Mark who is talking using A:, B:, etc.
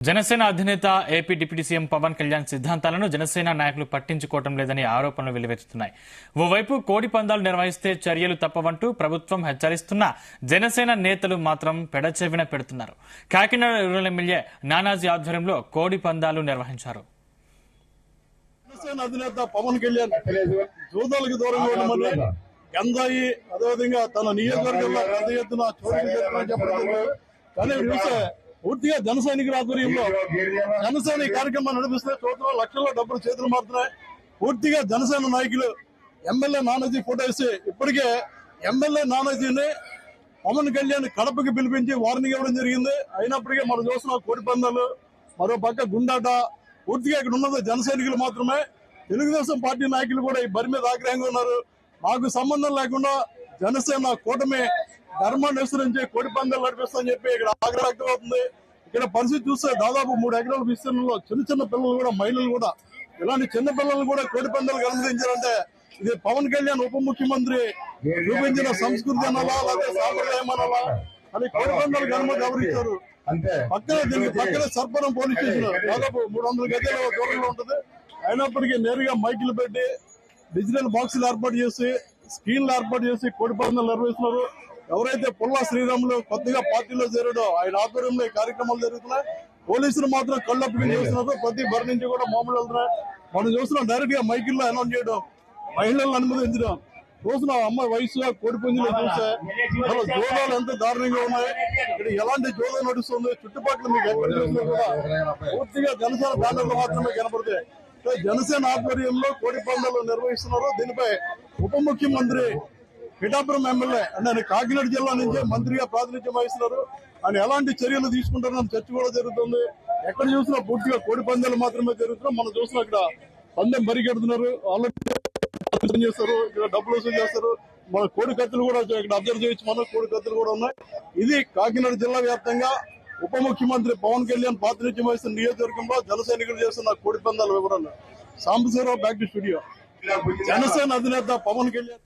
A: జనసేన అధినేత AP deputy CM Pawan Kalyan సిద్ధాంతాలను జనసేన నాయకులు పట్టించుకోవడం లేదని ఆరోపణలు వెల్లువెత్తుతున్నాయి. ఓవైపు కోడి పందాలు నిర్వహిస్తే చర్యలు తప్పవంటూ ప్రభుత్వం హెచ్చరిస్తున్నా జనసేన నేతలు మాత్రం పెడచెవిన పెడుతున్నారు. కాకినాడ రూరల్ ఎమ్మెల్యే నానాజీ ఆధ్వర్యంలో కోడి పందాలు నిర్వహించారు.
B: జనసేన అధినేత పవన్ కళ్యాణ్ జూదాలకు దూరంగా ఉండమని గంధాయి అదేవిధంగా తన నియోజకవర్గంలో పెద్ద ఎత్తున చెప్పడం కానీ చూస్తే పూర్తిగా జన సైనికుల ఆధ్వర్యంలో జనసేన ఈ కార్యక్రమాన్ని నడిపిస్తే చోట్ల లక్షల్లో డబ్బులు చేతులు మారుతున్నాయి. పూర్తిగా జనసేన నాయకులు ఎమ్మెల్యే నానాజీ ఫోటో వేసి ఇప్పటికే ఎమ్మెల్యే నానాజీని పవన్ కళ్యాణ్ కడపకి పిలిపించి వార్నింగ్ ఇవ్వడం జరిగింది. అయినప్పటికీ మనం చూస్తున్న కోడి పందాలు, మరో పక్క గుండాట, పూర్తిగా ఇక్కడ ఉన్నది జన సైనికులు మాత్రమే. తెలుగుదేశం పార్టీ నాయకులు కూడా ఈ బరి మీద ఆగ్రహంగా ఉన్నారు. మాకు సంబంధం లేకుండా జనసేన కూటమి ధర్మాన్ని అనుసరించి కోడి పందాలు నడిపిస్తామని చెప్పి ఇక్కడ ఆగ్రహం వ్యక్తమవుతుంది. ఇక్కడ పరిస్థితి చూస్తే దాదాపు 3 ఎకరాల విస్తీర్ణంలో చిన్న పిల్లలు కూడా, మహిళలు కూడా, ఇలాంటి చిన్న పిల్లలు కూడా కోడి పందాలు అనుమతించారంటే ఇది పవన్ కళ్యాణ్ ఉప ముఖ్యమంత్రి చూపించిన సంస్కృతి అనాలా లేకపోతే సాంప్రదాయం అనాలా అని కోడి పందాలకు అనుమతి ఎవరిచ్చారు? పక్కనే సర్పరం పోలీస్ స్టేషన్ దాదాపు 300 గజాల దూరంలో ఉంటుంది. అయినప్పటికీ నేరుగా మైకులు పెట్టి డిజిటల్ బాక్సులు ఏర్పాటు చేసి స్క్రీన్లు ఏర్పాటు చేసి కోడి పందాలు నిర్వహిస్తున్నారు. ఎవరైతే పుల్లా శ్రీరాములు కొత్తగా పార్టీలో చేరాడో ఆయన ఆధ్వర్యంలో ఈ కార్యక్రమాలు జరుగుతున్నాయి. పోలీసులు మాత్రం కళ్ళప్పకి చేస్తున్నారు. ప్రతి బరి నుంచి కూడా మామూలు వెళ్తున్నాయి. మనం చూస్తున్నాం డైరెక్ట్ గా మైకిల్లో అనౌన్స్ చేయడం, మహిళలను అనుమతించడం. చూసిన అమ్మాయి వయసుగా కోడి పుంజులు చూస్తే అసలు జోదాలు ఎంత దారుణంగా ఉన్నాయి. ఇక్కడ ఎలాంటి జోదం నడుస్తుంది చుట్టుపక్కల మీకు ఎక్కడ చూసినా కూడా పూర్తిగా జనసేన బ్యానర్లు మాత్రమే కనపడతాయి. జనసేన ఆధ్వర్యంలో కోడి పందాలు నిర్వహిస్తున్నారు. దీనిపై ఉప ముఖ్యమంత్రి పిఠాపురం ఎమ్మెల్యే అంటే కాకినాడ జిల్లా నుంచి మంత్రిగా ప్రాతినిధ్యం వహిస్తున్నారు. ఆయన ఎలాంటి చర్యలు తీసుకుంటారని చర్చ కూడా జరుగుతుంది. ఎక్కడ చూసినా పూర్తిగా కోడి పందాలు మాత్రమే జరుగుతున్నాం. మనం చూసినా ఇక్కడ పందెం పరిగెడుతున్నారు, ఆల్రెడీ చేస్తారు, ఇక్కడ డబ్బులు వసూలు చేస్తారు. మన కోడి కత్తులు కూడా ఇక్కడ అబ్జర్వ్ చేయొచ్చు. మన కోడి కత్తులు కూడా ఉన్నాయి. ఇది కాకినాడ జిల్లా వ్యాప్తంగా ఉప ముఖ్యమంత్రి పవన్ కళ్యాణ్ ప్రాతినిధ్యం వహిస్తున్న నియోజకవర్గంలో జన సైనికులు చేస్తున్న కోడి పందాల వివరాలు. Sambasivarao, back to studio. Janasena అధినేత పవన్ కళ్యాణ్.